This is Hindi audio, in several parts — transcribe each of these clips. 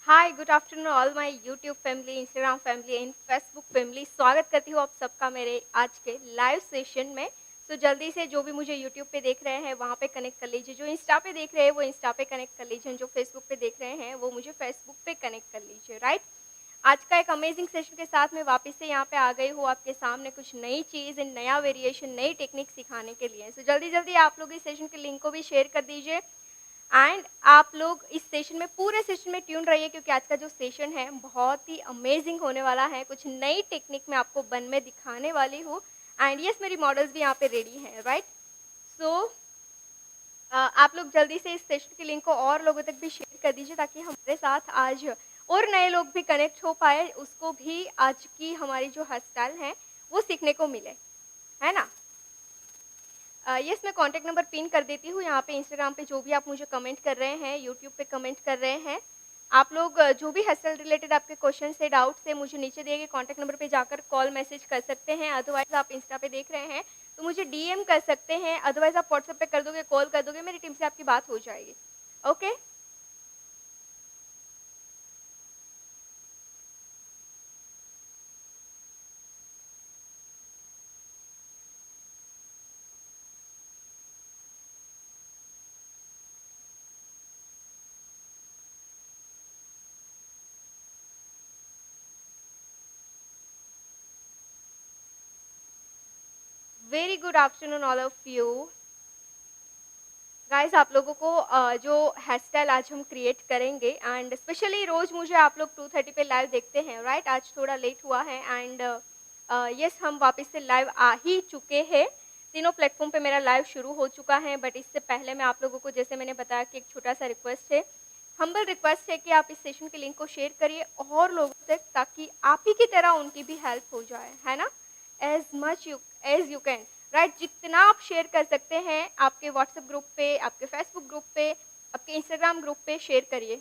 Hi good afternoon all my YouTube family, Instagram family and Facebook family. स्वागत करती हूँ आप सबका मेरे आज के लाइव सेशन में। सो जल्दी से जो भी मुझे यूट्यूब पे देख रहे हैं वहाँ पे कनेक्ट कर लीजिए, जो इंस्टा पे देख रहे हैं वो इंस्टा पे कनेक्ट कर लीजिए, जो फेसबुक पे देख रहे हैं वो मुझे फेसबुक पे कनेक्ट कर लीजिए। राइट, आज का एक अमेजिंग सेशन के साथ मैं वापस से यहाँ पे आ गई हूँ आपके सामने कुछ नई चीज़, नया वेरिएशन, नई टेक्निक सिखाने के लिए। सो जल्दी जल्दी आप लोग इस सेशन के लिंक को भी शेयर कर दीजिए एंड आप लोग इस सेशन में पूरे सेशन में ट्यून रहिए, क्योंकि आज का जो सेशन है बहुत ही अमेजिंग होने वाला है। कुछ नई टेक्निक मैं आपको बन में दिखाने वाली हूँ एंड यस, मेरी मॉडल्स भी यहाँ पे रेडी हैं। राइट, सो आप लोग जल्दी से इस सेशन के लिंक को और लोगों तक भी शेयर कर दीजिए, ताकि हमारे साथ आज और नए लोग भी कनेक्ट हो पाए, उसको भी आज की हमारी जो हेयर स्टाइल है वो सीखने को मिले, है ना। यस, मैं कॉन्टैक्ट नंबर पिन कर देती हूँ यहाँ पे। इंस्टाग्राम पे जो भी आप मुझे कमेंट कर रहे हैं, यूट्यूब पे कमेंट कर रहे हैं, आप लोग जो भी हेयर स्टाइल रिलेटेड आपके क्वेश्चन से, डाउट से मुझे नीचे दिए गए कॉन्टैक्ट नंबर पे जाकर कॉल मैसेज कर सकते हैं। अदरवाइज आप इंस्टा पे देख रहे हैं तो मुझे डीएम कर सकते हैं। अदरवाइज आप व्हाट्सएप पे कर दोगे, कॉल कर दोगे, मेरी टीम से आपकी बात हो जाएगी। Okay, very good afternoon all of you guys. आप लोगों को जो हेयर स्टाइल आज हम क्रिएट करेंगे एंड स्पेशली रोज़ मुझे आप लोग 2:30 पे लाइव देखते हैं। राइट, आज थोड़ा लेट हुआ है एंड यस, हम वापस से लाइव आ ही चुके हैं। तीनों प्लेटफॉर्म पे मेरा लाइव शुरू हो चुका है, बट इससे पहले मैं आप लोगों को, जैसे मैंने बताया, कि एक छोटा सा रिक्वेस्ट है, हम्बल रिक्वेस्ट है कि आप इस सेशन के लिंक को शेयर करिए और लोगों तक, ताकि आप ही की तरह उनकी भी हेल्प हो जाए, है ना। As much you as you can. Right, जितना आप शेयर कर सकते हैं आपके व्हाट्सएप ग्रुप पे, आपके फेसबुक ग्रुप पे, आपके इंस्टाग्राम ग्रुप पे शेयर करिए।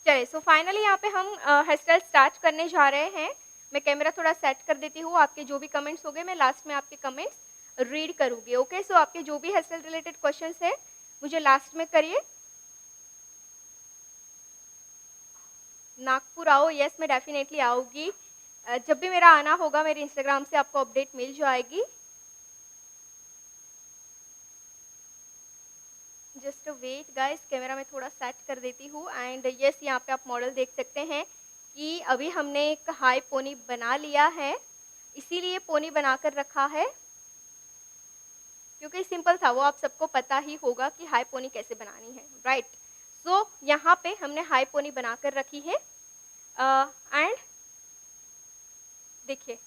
चलिए, सो फाइनली यहाँ पे हम हेयर स्टाइल स्टार्ट करने जा रहे हैं। मैं कैमरा थोड़ा सेट कर देती हूँ। आपके जो भी कमेंट्स हो गए, मैं लास्ट में आपके कमेंट्स रीड करूँगी। ओके, सो आपके जो भी हेयर स्टाइल रिलेटेड क्वेश्चन है मुझे लास्ट में करिए। नागपुर आओ, यस मैं डेफिनेटली आऊँगी। जब भी मेरा आना होगा मेरे इंस्टाग्राम से आपको अपडेट मिल जाएगी। जस्ट वेट गाइस, कैमरा में थोड़ा सेट कर देती हूँ एंड यस, यहाँ पे आप मॉडल देख सकते हैं कि अभी हमने एक हाई पोनी बना लिया है। इसीलिए पोनी बनाकर रखा है क्योंकि सिंपल था, वो आप सबको पता ही होगा कि हाई पोनी कैसे बनानी है। राइट, सो यहाँ पे हमने हाई पोनी बनाकर रखी है एंड देखिए,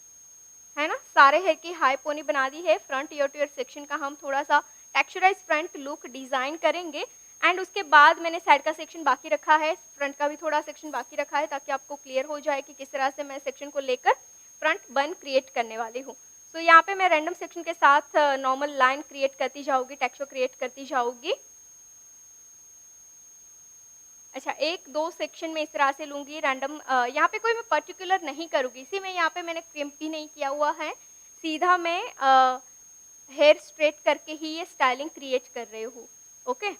है ना, सारे हेयर की हाई पोनी बना दी है। Front year two year section का हम थोड़ा सा टेक्सचराइज फ्रंट लुक डिज़ाइन करेंगे एंड उसके बाद मैंने साइड का सेक्शन बाकी रखा है, फ्रंट का भी थोड़ा सेक्शन बाकी रखा है, ताकि आपको क्लियर हो जाए कि किस तरह से मैं सेक्शन को लेकर फ्रंट बन क्रिएट करने वाली हूँ। सो यहाँ पे मैं रैंडम सेक्शन के साथ नॉर्मल लाइन क्रिएट करती जाऊँगी, टेक्सचर क्रिएट करती जाऊँगी। अच्छा, एक दो सेक्शन में इस तरह से लूँगी रैंडम। यहाँ पे कोई मैं पर्टिकुलर नहीं करूँगी, इसी में यहाँ पे मैंने क्रिम्प भी नहीं किया हुआ है, सीधा मैं हेयर स्ट्रेट करके ही ये स्टाइलिंग क्रिएट कर रही हूँ। ओके,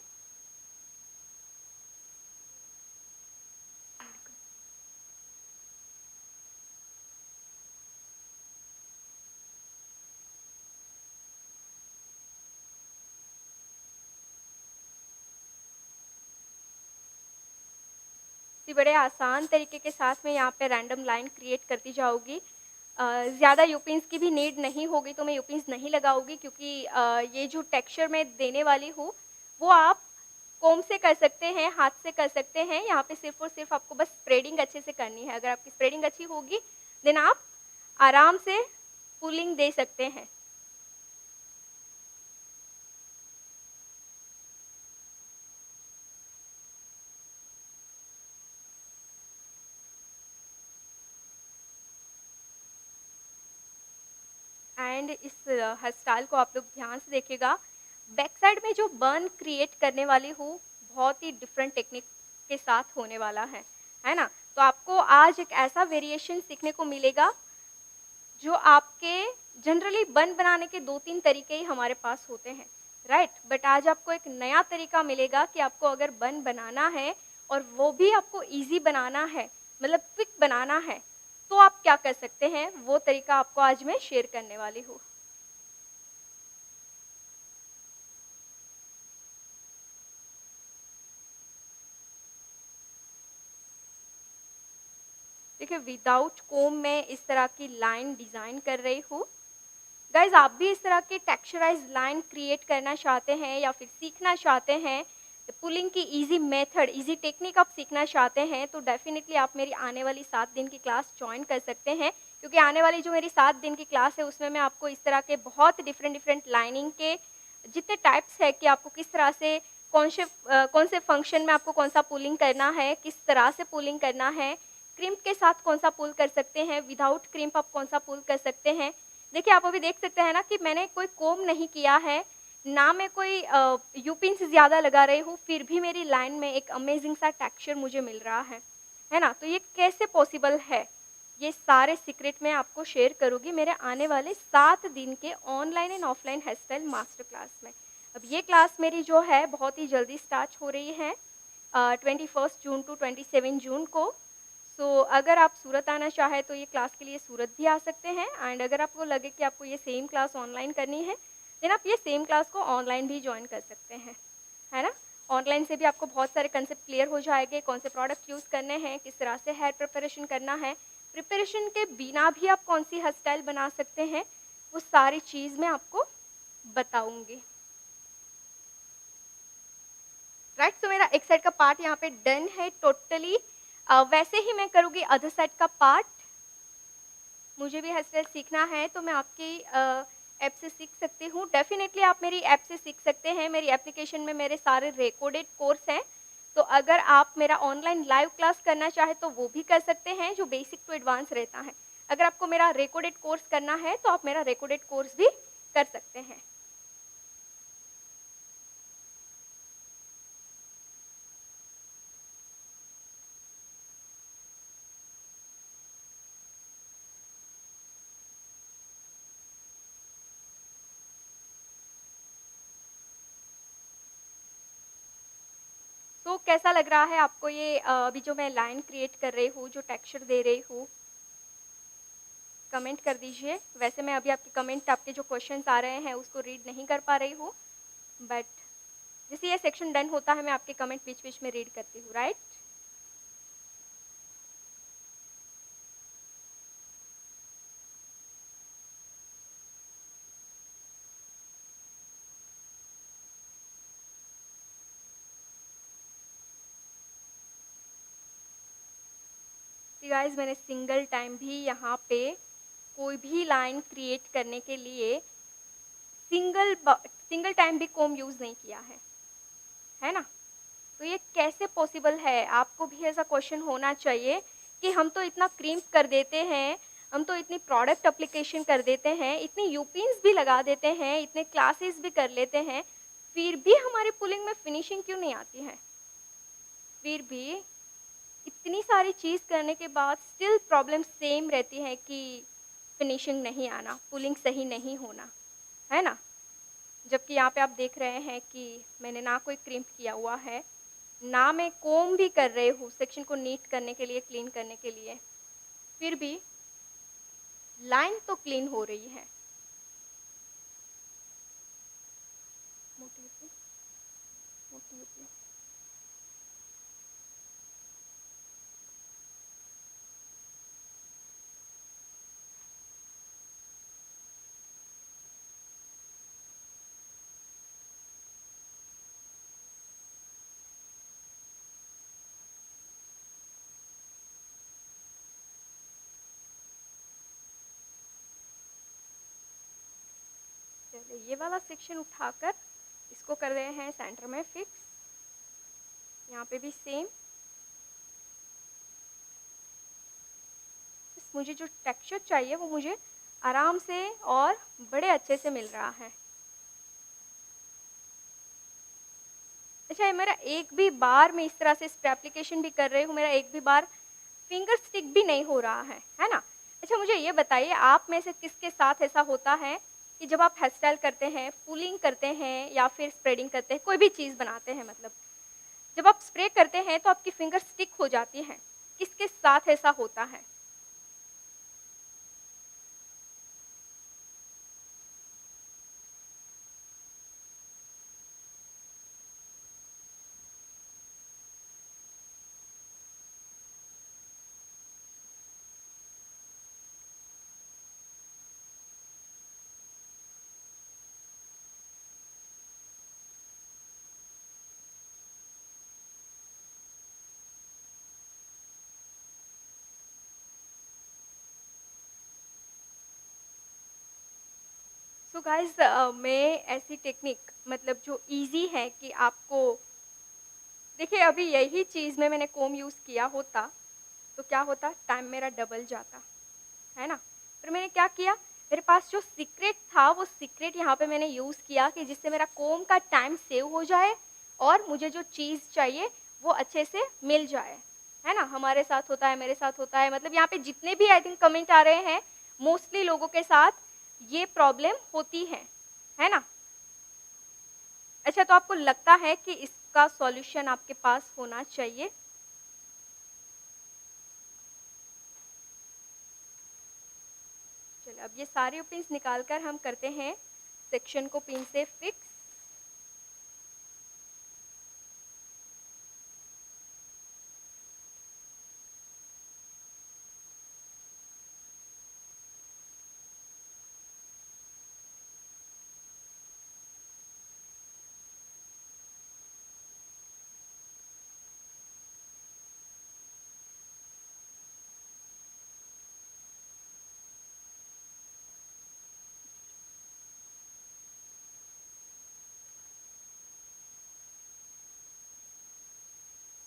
इसी बड़े आसान तरीके के साथ मैं यहाँ पे रैंडम लाइन क्रिएट करती जाऊँगी। ज़्यादा यूपिन्स की भी नीड नहीं होगी, तो मैं यूपिन्स नहीं लगाऊंगी, क्योंकि ये जो टेक्सचर मैं देने वाली हूँ वो आप कोम से कर सकते हैं, हाथ से कर सकते हैं। यहाँ पे सिर्फ और सिर्फ आपको बस स्प्रेडिंग अच्छे से करनी है। अगर आपकी स्प्रेडिंग अच्छी होगी देन आप आराम से पुलिंग दे सकते हैं। एंड इस हेयर स्टाइल को आप लोग ध्यान से देखिएगा। बैक साइड में जो बर्न क्रिएट करने वाली हूँ बहुत ही डिफरेंट टेक्निक के साथ होने वाला है ना। तो आपको आज एक ऐसा वेरिएशन सीखने को मिलेगा जो आपके जनरली बन बनाने के 2-3 तरीके ही हमारे पास होते हैं, राइट? बट आज आपको एक नया तरीका मिलेगा कि आपको अगर बन बनाना है और वो भी आपको ईज़ी बनाना है, मतलब क्विक बनाना है, तो आप क्या कर सकते हैं, वो तरीका आपको आज मैं शेयर करने वाली हूँ। देखिए, विदाउट कोम मैं इस तरह की लाइन डिज़ाइन कर रही हूँ। गाइज़, आप भी इस तरह की टेक्सचराइज़ लाइन क्रिएट करना चाहते हैं या फिर सीखना चाहते हैं, पुलिंग की ईज़ी मेथड, ईज़ी टेक्निक आप सीखना चाहते हैं, तो डेफ़िनिटली आप मेरी आने वाली 7 दिन की क्लास जॉइन कर सकते हैं। क्योंकि आने वाली जो मेरी 7 दिन की क्लास है, उसमें मैं आपको इस तरह के बहुत डिफरेंट लाइनिंग के जितने टाइप्स हैं कि आपको किस तरह से कौन से फंक्शन में आपको कौन-सा पुलिंग करना है, किस तरह से पुलिंग करना है, क्रिम्प के साथ कौन-सा पुल कर सकते हैं, विदाउट क्रिम्प आप कौन-सा पुल कर सकते हैं। देखिए, आप अभी देख सकते हैं ना कि मैंने कोई कोम नहीं किया है, ना मैं कोई यू-पिन से ज़्यादा लगा रही हूँ, फिर भी मेरी लाइन में एक अमेज़िंग सा टेक्सचर मुझे मिल रहा है ना? तो ये कैसे पॉसिबल है? ये सारे सीक्रेट मैं आपको शेयर करूँगी मेरे आने वाले 7 दिन के online and offline hair style master class में। अब ये क्लास मेरी जो है बहुत ही जल्दी स्टार्ट हो रही है 21 जून टू 27 जून को। सो अगर आप सूरत आना चाहें तो ये क्लास के लिए सूरत भी आ सकते हैं, एंड अगर आपको लगे कि आपको ये सेम क्लास ऑनलाइन करनी है, देन आप ये सेम क्लास को ऑनलाइन भी जॉइन कर सकते हैं, है ना? ऑनलाइन से भी आपको बहुत सारे कंसेप्ट क्लियर हो जाएँगे, कौन से प्रोडक्ट यूज़ करने हैं, किस तरह से हेयर प्रिपरेशन करना है, प्रिपरेशन के बिना भी आप कौन-सी हेयर स्टाइल बना सकते हैं, वो सारी चीज़ मैं आपको बताऊँगी। राइट, सो मेरा एक साइड का पार्ट यहाँ पे डन है टोटली। वैसे ही मैं करूँगी अदर साइड का पार्ट। मुझे भी हेयर स्टाइल सीखना है तो मैं आपकी ऐप से सीख सकती हूँ। डेफ़िनेटली आप मेरी ऐप से सीख सकते हैं। मेरी एप्लीकेशन में मेरे सारे रिकॉर्डेड कोर्स हैं। तो अगर आप मेरा ऑनलाइन लाइव क्लास करना चाहें तो वो भी कर सकते हैं, जो बेसिक टू एडवांस रहता है। अगर आपको मेरा रिकॉर्डेड कोर्स करना है तो आप मेरा रिकॉर्डेड कोर्स भी कर सकते हैं। तो कैसा लग रहा है आपको ये अभी जो मैं लाइन क्रिएट कर रही हूँ, जो टेक्सचर दे रही हूँ? कमेंट कर दीजिए। वैसे मैं अभी आपके कमेंट, आपके जो क्वेश्चंस आ रहे हैं उसको रीड नहीं कर पा रही हूँ, बट जैसे ये सेक्शन डन होता है मैं आपके कमेंट बीच-बीच में रीड करती हूँ, राइट? तो गाइज़, मैंने सिंगल टाइम भी यहाँ पे कोई भी लाइन क्रिएट करने के लिए सिंगल टाइम भी कोम यूज़ नहीं किया है ना? तो ये कैसे पॉसिबल है? आपको भी ऐसा क्वेश्चन होना चाहिए कि हम तो इतना क्रिम्प कर देते हैं, हम तो इतनी प्रोडक्ट एप्लीकेशन कर देते हैं, इतनी यूपिन्स भी लगा देते हैं, इतने क्लासेस भी कर लेते हैं, फिर भी हमारी पुलिंग में फिनिशिंग क्यों नहीं आती है? फिर भी इतनी सारी चीज़ करने के बाद स्टिल प्रॉब्लम सेम रहती है कि फिनिशिंग नहीं आना, पुलिंग सही नहीं होना, है ना? जबकि यहाँ पे आप देख रहे हैं कि मैंने ना कोई क्रिम्प किया हुआ है, ना मैं कोम भी कर रही हूँ सेक्शन को नीट करने के लिए, क्लीन करने के लिए, फिर भी लाइन तो क्लीन हो रही है। मोटी होती, मोटी होती। चलिए ये वाला सेक्शन उठाकर इसको कर रहे हैं सेंटर में फिक्स। यहाँ पे भी सेम। बस मुझे जो टेक्सचर चाहिए वो मुझे आराम से और बड़े अच्छे से मिल रहा है। अच्छा, ये मेरा एक भी बार मैं इस तरह से इस पे एप्लीकेशन भी कर रही हूँ, मेरा एक भी बार फिंगर स्टिक भी नहीं हो रहा है ना? अच्छा मुझे ये बताइए आप में से किसके साथ ऐसा होता है कि जब आप हेयर स्टाइल करते हैं, फूलिंग करते हैं या फिर स्प्रेडिंग करते हैं, कोई भी चीज़ बनाते हैं मतलब, जब आप स्प्रे करते हैं तो आपकी फिंगर स्टिक हो जाती हैं, किसके साथ ऐसा होता है? सो गाइज़ मैं ऐसी टेक्निक मतलब जो ईज़ी है कि आपको देखिए अभी यही चीज़ में मैंने कोम यूज़ किया होता, तो क्या होता टाइम मेरा डबल जाता, है ना? पर मैंने क्या किया, मेरे पास जो सीक्रेट था वो सीक्रेट यहाँ पे मैंने यूज़ किया कि जिससे मेरा कोम का टाइम सेव हो जाए और मुझे जो चीज़ चाहिए वो अच्छे से मिल जाए, है ना? हमारे साथ होता है, मेरे साथ होता है मतलब यहाँ पे जितने भी आई थिंक कमेंट आ रहे हैं, मोस्टली लोगों के साथ ये प्रॉब्लम होती है ना? अच्छा तो आपको लगता है कि इसका सॉल्यूशन आपके पास होना चाहिए? चलो अब ये सारे पिन्स निकाल कर हम करते हैं सेक्शन को पिन से फिक्स।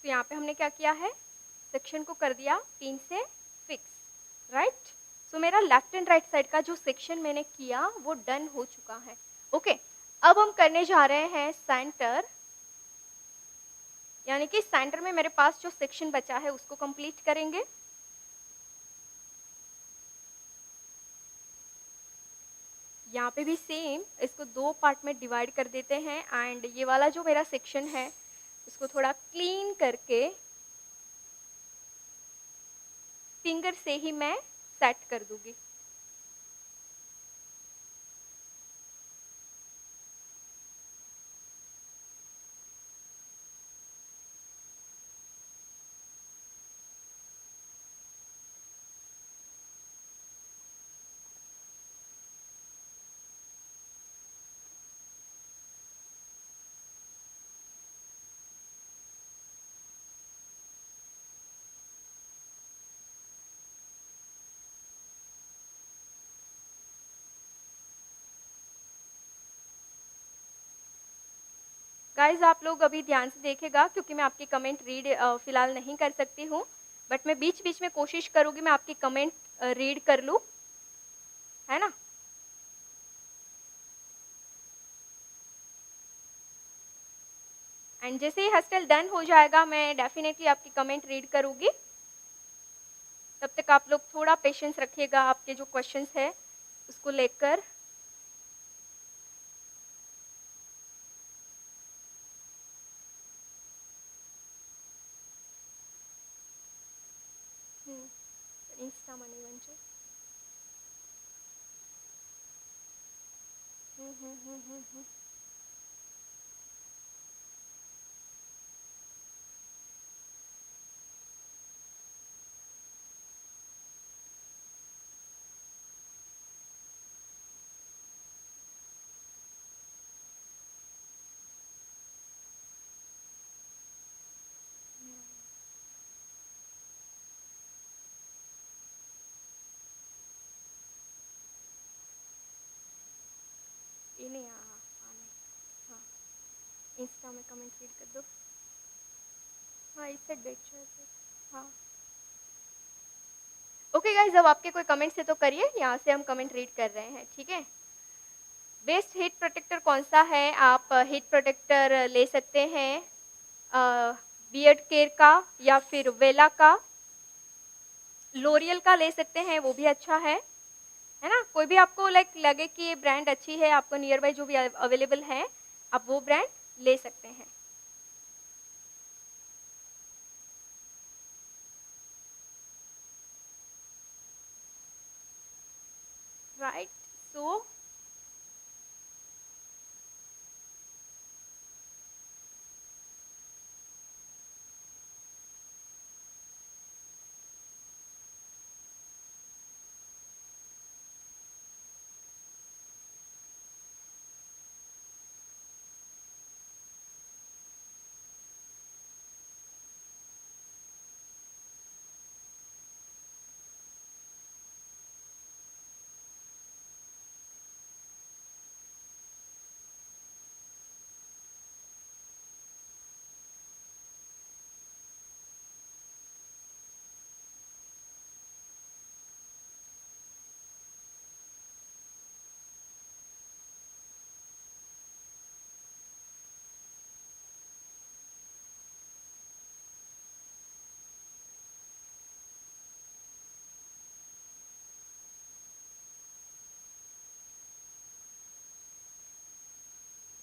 तो यहाँ पे हमने क्या किया है, सेक्शन को कर दिया पिन से फिक्स, राइट? सो मेरा लेफ्ट एंड राइट साइड का जो सेक्शन मैंने किया वो डन हो चुका है। ओके, अब हम करने जा रहे हैं सेंटर, यानी कि सेंटर में मेरे पास जो सेक्शन बचा है उसको कंप्लीट करेंगे। यहाँ पे भी सेम इसको दो पार्ट में डिवाइड कर देते हैं एंड ये वाला जो मेरा सेक्शन है उसको थोड़ा क्लीन करके फिंगर से ही मैं सेट कर दूंगी। गाइज आप लोग अभी ध्यान से देखेगा क्योंकि मैं आपकी कमेंट रीड फिलहाल नहीं कर सकती हूँ, बट मैं बीच बीच में कोशिश करूँगी मैं आपकी कमेंट रीड कर लूँ, है ना? एंड जैसे ही हेयर स्टाइल डन हो जाएगा मैं डेफिनेटली आपकी कमेंट रीड करूँगी। तब तक आप लोग थोड़ा पेशेंस रखिएगा आपके जो क्वेश्चंस है उसको लेकर। इंस्टा मनी म्हणजे ये नहीं आने। हाँ, इंस्टा में कमेंट रीड कर दो। हाँ इससे बेच हाँ ओके गाइज, अब आपके कोई कमेंट्स है तो करिए, यहाँ से हम कमेंट रीड कर रहे हैं, ठीक है? बेस्ट हीट प्रोटेक्टर कौन सा है? आप हीट प्रोटेक्टर ले सकते हैं बियर्ड केयर का या फिर वेला का, लॉरियल का ले सकते हैं, वो भी अच्छा है ना? कोई भी आपको लाइक लगे कि ये ब्रांड अच्छी है, आपको नियर बाय जो भी अवेलेबल है, आप वो ब्रांड ले सकते हैं। राइट, सो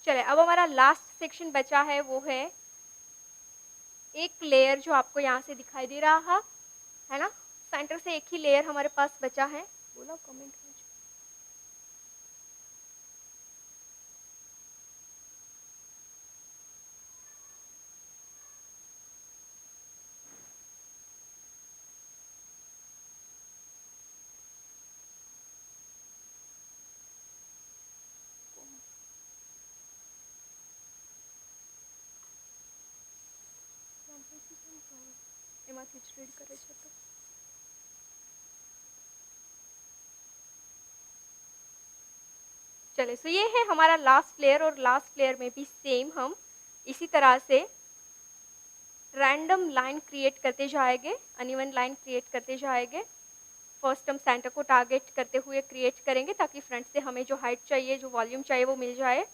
चलिए, अब हमारा लास्ट सेक्शन बचा है, वो है एक लेयर जो आपको यहाँ से दिखाई दे रहा है ना? सेंटर से एक ही लेयर हमारे पास बचा है। बोला कमेंट में। એમાંથી જ રીડ કરે છે તો चले, सो ये है हमारा लास्ट लेयर और लास्ट लेयर में भी सेम हम इसी तरह से रैंडम लाइन क्रिएट करते जाएंगे, अनइवन लाइन क्रिएट करते जाएंगे। फर्स्ट हम सेंटर को टारगेट करते हुए क्रिएट करेंगे ताकि फ्रंट से हमें जो हाइट चाहिए, जो वॉल्यूम चाहिए वो मिल जाए।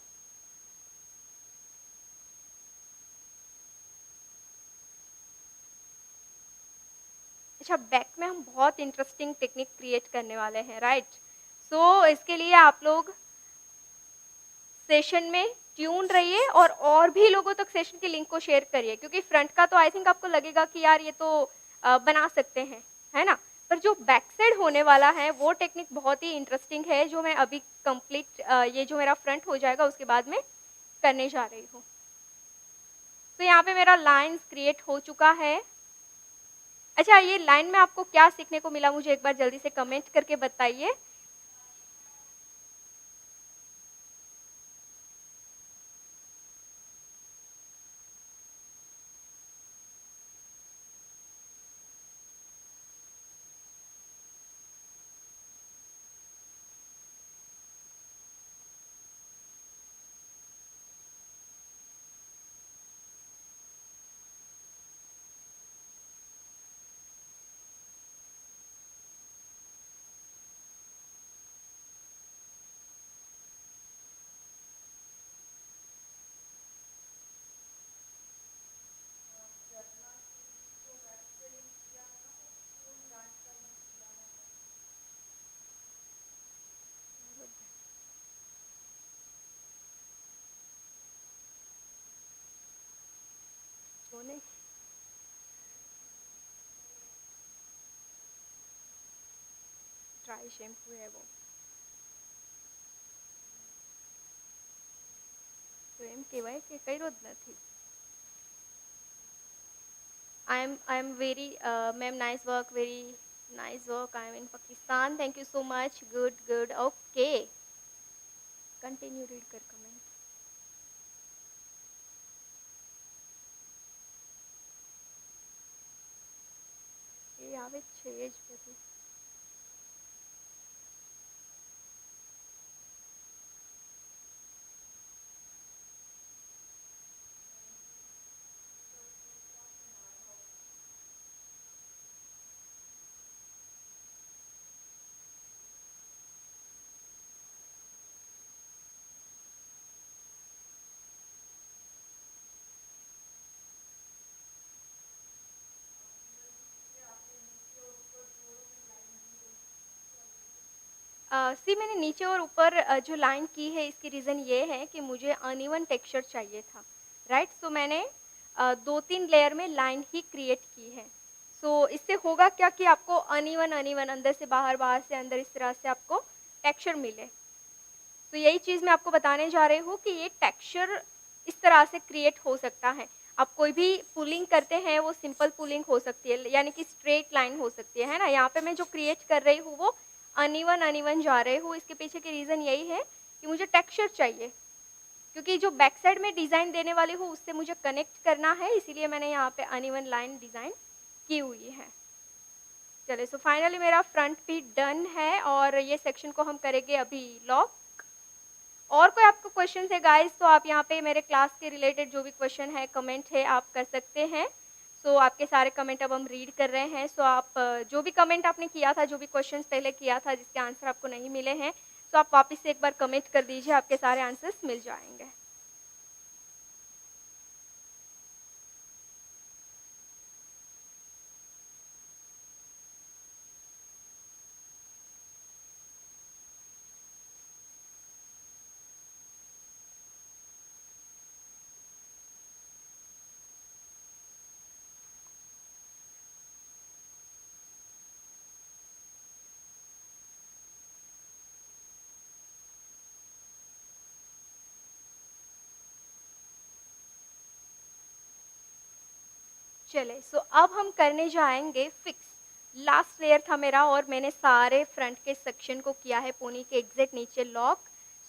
अच्छा, बैक में हम बहुत इंटरेस्टिंग टेक्निक क्रिएट करने वाले हैं, राइट? सो इसके लिए आप लोग सेशन में ट्यून रहिए और भी लोगों तक सेशन की लिंक को शेयर करिए, क्योंकि फ्रंट का तो आई थिंक आपको लगेगा कि यार ये तो बना सकते हैं, है ना? पर जो बैक साइड होने वाला है वो टेक्निक बहुत ही इंटरेस्टिंग है, जो मैं अभी कंप्लीट ये जो मेरा फ्रंट हो जाएगा उसके बाद में करने जा रही हूँ। तो यहाँ पे मेरा लाइन्स क्रिएट हो चुका है। अच्छा, ये लाइन में आपको क्या सीखने को मिला, मुझे एक बार जल्दी से कमेंट करके बताइए। ट्राई शैम्पू है वो, તો એમ કહેવાય કે કર્યો જ નથી. I am very ma'am, nice work, very nice work. I am in Pakistan. Thank you so much. Good. Okay. Continue read कर comment. એ આવે જ છે એ જ બધું. सी मैंने नीचे और ऊपर जो लाइन की है इसकी रीज़न ये है कि मुझे अनइवन टेक्सचर चाहिए था, राइट? सो मैंने 2-3 लेयर में लाइन ही क्रिएट की है। सो इससे होगा क्या कि आपको अनइवन अनइवन अंदर से बाहर, बाहर से अंदर इस तरह से आपको टेक्सचर मिले। तो यही चीज़ मैं आपको बताने जा रही हूँ कि ये टेक्सचर इस तरह से क्रिएट हो सकता है। आप कोई भी पुलिंग करते हैं वो सिंपल पुलिंग हो सकती है, यानी कि स्ट्रेट लाइन हो सकती है ना? यहाँ पे मैं जो क्रिएट कर रही हूँ वो अनइवन अनइवन जा रही हूँ। इसके पीछे की रीज़न यही है कि मुझे टेक्सचर चाहिए, क्योंकि जो बैक साइड में डिज़ाइन देने वाली हूँ उससे मुझे कनेक्ट करना है, इसीलिए मैंने यहाँ पे अनइवन लाइन डिज़ाइन की हुई है। चलिए, सो फाइनली मेरा फ्रंट भी डन है और ये सेक्शन को हम करेंगे अभी लॉक। और कोई आपको क्वेश्चन है गाइस, तो आप यहाँ पे मेरे क्लास के रिलेटेड जो भी क्वेश्चन है, कमेंट है, आप कर सकते हैं। सो आपके सारे कमेंट अब हम रीड कर रहे हैं। सो आप जो भी कमेंट आपने किया था, जो भी क्वेश्चंस पहले किया था जिसके आंसर आपको नहीं मिले हैं, तो आप वापस से एक बार कमेंट कर दीजिए, आपके सारे आंसर्स मिल जाएंगे। चले, सो अब हम करने जाएंगे फिक्स। लास्ट लेयर था मेरा और मैंने सारे फ्रंट के सेक्शन को किया है पोनी के एग्जैक्ट नीचे लॉक।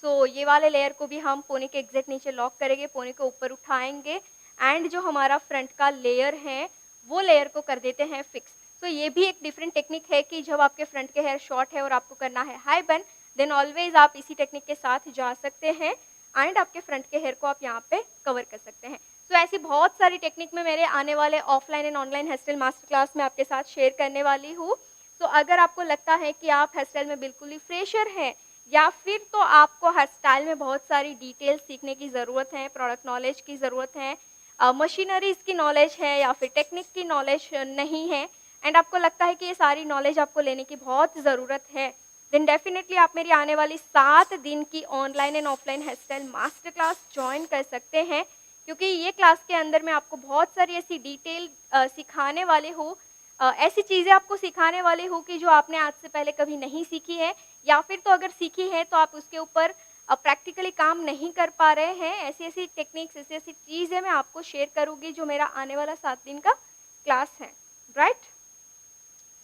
सो ये वाले लेयर को भी हम पोनी के एग्जैक्ट नीचे लॉक करेंगे, पोनी को ऊपर उठाएंगे एंड जो हमारा फ्रंट का लेयर है वो लेयर को कर देते हैं फिक्स। सो ये भी एक डिफरेंट टेक्निक है कि जब आपके फ्रंट के हेयर शॉर्ट है और आपको करना है हाई बन, देन ऑलवेज आप इसी टेक्निक के साथ जा सकते हैं एंड आपके फ्रंट के हेयर को आप यहाँ पे कवर कर सकते हैं। तो ऐसी बहुत सारी टेक्निक में मेरे आने वाले offline and online hair style master class में आपके साथ शेयर करने वाली हूँ। तो अगर आपको लगता है कि आप हेयर स्टाइल में बिल्कुल ही फ्रेशर हैं या फिर तो आपको हेयर स्टाइल में बहुत सारी डिटेल्स सीखने की ज़रूरत है, प्रोडक्ट नॉलेज की ज़रूरत है, मशीनरीज की नॉलेज है या फिर टेक्निक की नॉलेज नहीं है एंड आपको लगता है कि ये सारी नॉलेज आपको लेने की बहुत ज़रूरत है, देन डेफिनेटली आप मेरी आने वाली 7 दिन की online and offline hair style master class join कर सकते हैं। क्योंकि ये क्लास के अंदर मैं आपको बहुत सारी ऐसी डिटेल सिखाने वाली हूँ, ऐसी चीज़ें आपको सिखाने वाली हूँ कि जो आपने आज से पहले कभी नहीं सीखी है या फिर तो अगर सीखी है तो आप उसके ऊपर प्रैक्टिकली काम नहीं कर पा रहे हैं। ऐसी ऐसी टेक्निक्स, ऐसी ऐसी चीज़ें मैं आपको शेयर करूँगी जो मेरा आने वाला 7 दिन का क्लास है, राइट?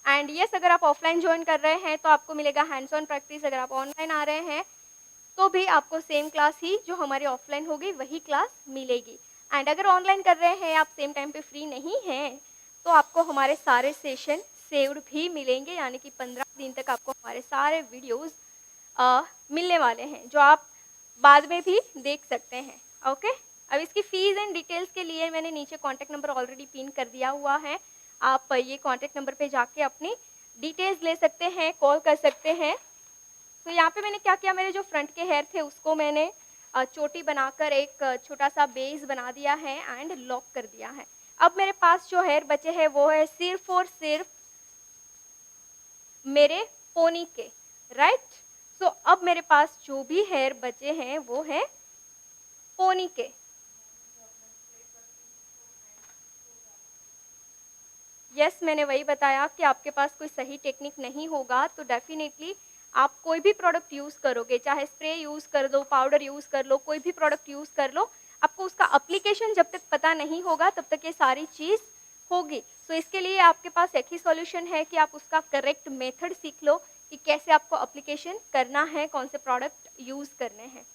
एंड यस, अगर आप ऑफलाइन ज्वाइन कर रहे हैं तो आपको मिलेगा हैंड्स ऑन प्रैक्टिस। अगर आप ऑनलाइन आ रहे हैं तो भी आपको सेम क्लास ही जो हमारी ऑफलाइन होगी वही क्लास मिलेगी। एंड अगर ऑनलाइन कर रहे हैं, आप सेम टाइम पे फ्री नहीं हैं, तो आपको हमारे सारे सेशन सेव्ड भी मिलेंगे, यानी कि 15 दिन तक आपको हमारे सारे वीडियोस मिलने वाले हैं जो आप बाद में भी देख सकते हैं। ओके, अब इसकी फ़ीस एंड डिटेल्स के लिए मैंने नीचे कॉन्टैक्ट नंबर ऑलरेडी पिन कर दिया हुआ है। आप ये कॉन्टैक्ट नंबर पे जाके अपनी डिटेल्स ले सकते हैं, कॉल कर सकते हैं। तो यहाँ पे मैंने क्या किया, मेरे जो फ्रंट के हेयर थे उसको मैंने चोटी बनाकर एक छोटा सा बेस बना दिया है एंड लॉक कर दिया है। अब मेरे पास जो हेयर बचे हैं वो है सिर्फ और सिर्फ मेरे पोनी के, राइट? सो अब मेरे पास जो भी हेयर बचे हैं वो है पोनी के। यस, मैंने वही बताया कि आपके पास कोई सही टेक्निक नहीं होगा तो डेफिनेटली आप कोई भी प्रोडक्ट यूज़ करोगे, चाहे स्प्रे यूज़ कर दो, पाउडर यूज़ कर लो, कोई भी प्रोडक्ट यूज़ कर लो, आपको उसका एप्लीकेशन जब तक पता नहीं होगा तब तक ये सारी चीज़ होगी। सो इसके लिए आपके पास एक ही सॉल्यूशन है कि आप उसका करेक्ट मेथड सीख लो कि कैसे आपको एप्लीकेशन करना है, कौन से प्रोडक्ट यूज़ करने हैं,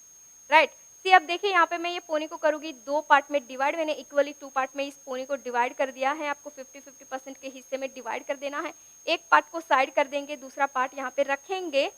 राइट? सी अब देखिए, यहाँ पे मैं ये पोनी को करूँगी 2 पार्ट में डिवाइड। मैंने इक्वली 2 पार्ट में इस पोनी को डिवाइड कर दिया है। आपको 50-50% के हिस्से में डिवाइड कर देना है। एक पार्ट को साइड कर देंगे, दूसरा पार्ट यहाँ पे रखेंगे।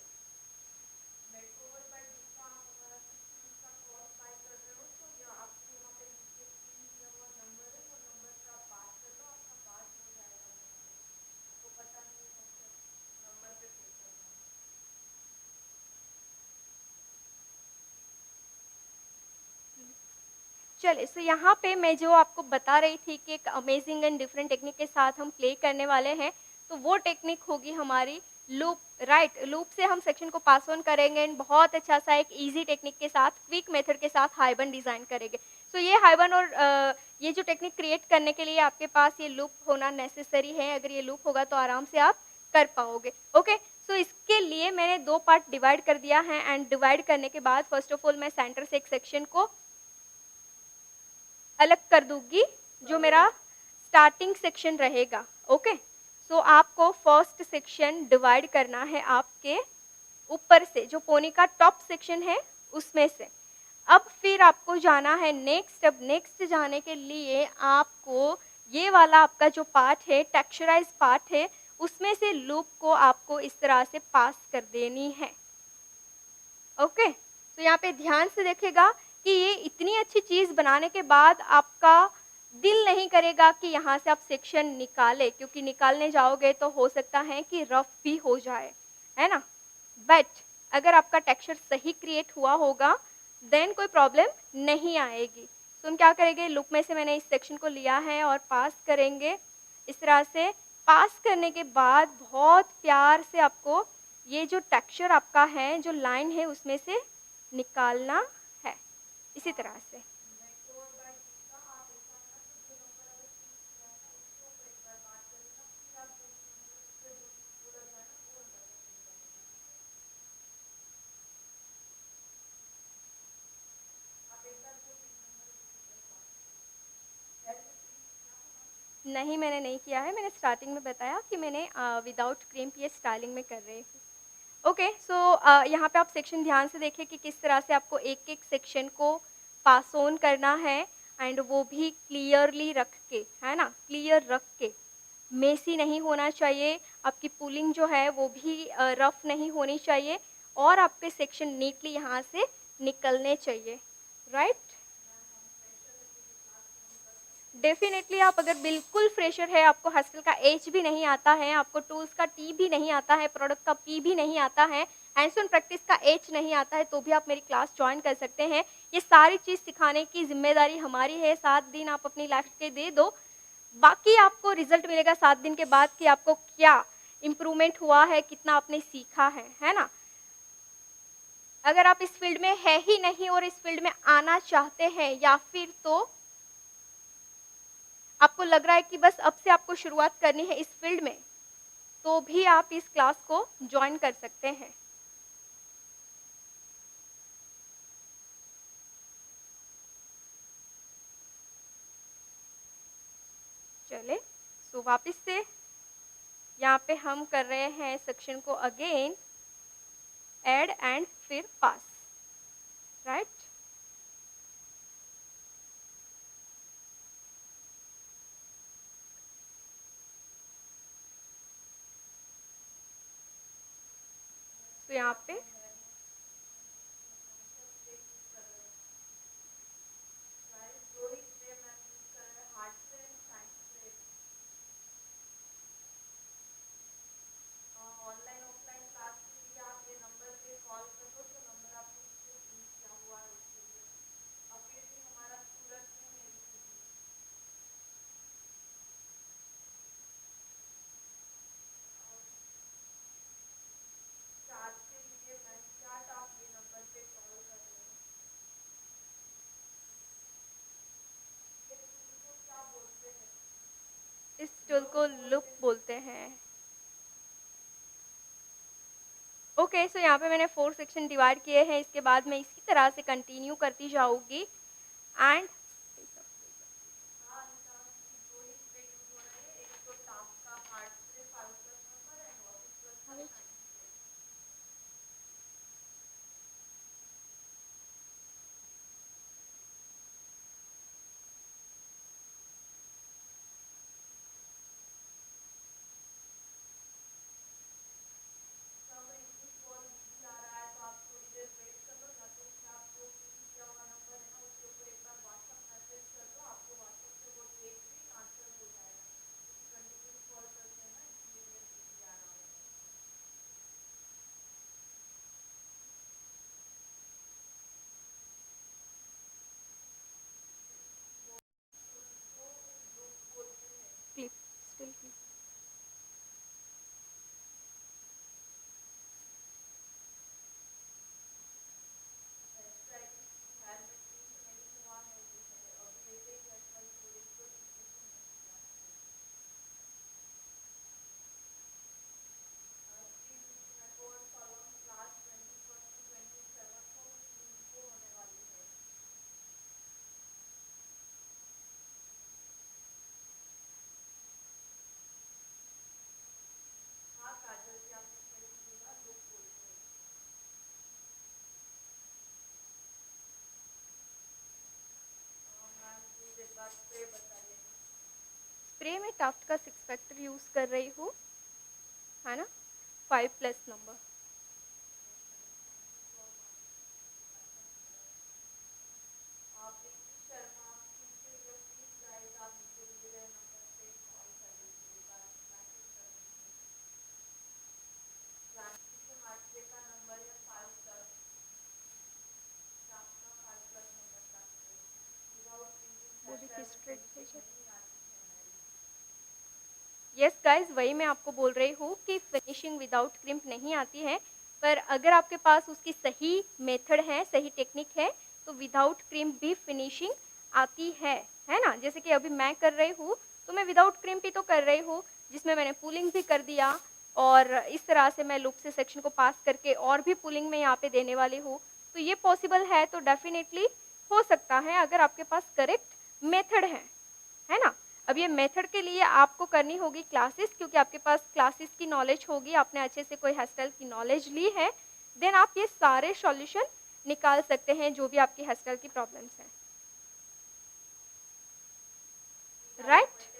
चलिए, सो यहाँ पे मैं जो आपको बता रही थी कि एक अमेजिंग एंड डिफरेंट टेक्निक के साथ हम प्ले करने वाले हैं, तो वो टेक्निक होगी हमारी लूप राइट, लूप से हम सेक्शन को पास ऑन करेंगे एंड बहुत अच्छा सा एक ईजी टेक्निक के साथ, क्विक मेथड के साथ हाइबन डिज़ाइन करेंगे। सो ये हाइबन और ये जो टेक्निक क्रिएट करने के लिए आपके पास ये लूप होना नेसेसरी है। अगर ये लूप होगा तो आराम से आप कर पाओगे। ओके, सो इसके लिए मैंने 2 पार्ट डिवाइड कर दिया है एंड डिवाइड करने के बाद फर्स्ट ऑफ ऑल मैं सेंटर से एक सेक्शन को अलग कर दूँगी, जो मेरा स्टार्टिंग सेक्शन रहेगा। ओके, सो आपको फर्स्ट सेक्शन डिवाइड करना है आपके ऊपर से, जो पोनी का टॉप सेक्शन है उसमें से। अब फिर आपको जाना है नेक्स्ट। अब नेक्स्ट जाने के लिए आपको ये वाला आपका जो पार्ट है, टेक्सचराइज पार्ट है, उसमें से लूप को आपको इस तरह से पास कर देनी है। ओके, तो यहाँ पे ध्यान से देखिएगा कि ये इतनी अच्छी चीज़ बनाने के बाद आपका दिल नहीं करेगा कि यहाँ से आप सेक्शन निकालें, क्योंकि निकालने जाओगे तो हो सकता है कि रफ भी हो जाए, है ना। बट अगर आपका टेक्सचर सही क्रिएट हुआ होगा देन कोई प्रॉब्लम नहीं आएगी। तो हम क्या करेंगे, लूप में से मैंने इस सेक्शन को लिया है और पास करेंगे इस तरह से। पास करने के बाद बहुत प्यार से आपको ये जो टेक्सचर आपका है, जो लाइन है, उसमें से निकालना है इसी तरह से। नहीं, मैंने नहीं किया है। मैंने स्टार्टिंग में बताया कि मैंने विदाउट क्रिम्प ये स्टाइलिंग में कर रही हूँ। ओके, सो यहाँ पे आप सेक्शन ध्यान से देखिए कि किस तरह से आपको एक-एक सेक्शन को पास ऑन करना है एंड वो भी क्लियरली रख के, है ना? क्लियर रख के। मेसी नहीं होना चाहिए, आपकी पुलिंग जो है वो भी रफ नहीं होनी चाहिए और आपके सेक्शन नीटली यहाँ से निकलने चाहिए, राइट? डेफ़िनेटली आप अगर बिल्कुल फ्रेशर है, आपको हस्टल का एच भी नहीं आता है, आपको टूल्स का टी भी नहीं आता है, प्रोडक्ट का पी भी नहीं आता है, हैंड्स ऑन प्रैक्टिस का एच नहीं आता है, तो भी आप मेरी क्लास जॉइन कर सकते हैं। ये सारी चीज़ सिखाने की ज़िम्मेदारी हमारी है। 7 दिन आप अपनी लाइफ़ के दे दो, बाकी आपको रिज़ल्ट मिलेगा 7 दिन के बाद कि आपको क्या इम्प्रूवमेंट हुआ है, कितना आपने सीखा है ना? अगर आप इस फ़ील्ड में है ही नहीं और इस फ़ील्ड में आना चाहते हैं या फिर तो आपको लग रहा है कि बस अब से आपको शुरुआत करनी है इस फील्ड में, तो भी आप इस क्लास को जॉइन कर सकते हैं। चले, सो वापस से यहाँ पे हम कर रहे हैं सेक्शन को अगेन ऐड एंड फिर पास, राइट? तो यहाँ पे इस टूल को लूप बोलते हैं। ओके, सो यहाँ पे मैंने 4 सेक्शन डिवाइड किए हैं। इसके बाद मैं इसी तरह से कंटिन्यू करती जाऊँगी एंड स्प्रे में टाफ्ट का 6 फैक्टर यूज़ कर रही हूँ, है ना, 5+ नंबर। यस गाइज, वही मैं आपको बोल रही हूँ कि फिनिशिंग विदाउट क्रिम्प नहीं आती है, पर अगर आपके पास उसकी सही मेथड है, सही टेक्निक है, तो विदाउट क्रिम्प भी फिनिशिंग आती है ना। जैसे कि अभी मैं कर रही हूँ, तो मैं विदाउट क्रिम्प ही तो कर रही हूँ, जिसमें मैंने पुलिंग भी कर दिया और इस तरह से मैं लूप से सेक्शन को पास करके और भी पुलिंग में यहाँ पे देने वाली हूँ। तो ये पॉसिबल है, तो डेफिनेटली हो सकता है अगर आपके पास करेक्ट मेथड है ना। अब ये मेथड के लिए आपको करनी होगी क्लासेस, क्योंकि आपके पास क्लासेस की नॉलेज होगी, आपने अच्छे से कोई हेयर स्टाइल की नॉलेज ली है, देन आप ये सारे सॉल्यूशन निकाल सकते हैं जो भी आपकी हेयर स्टाइल की प्रॉब्लम्स हैं, राइट।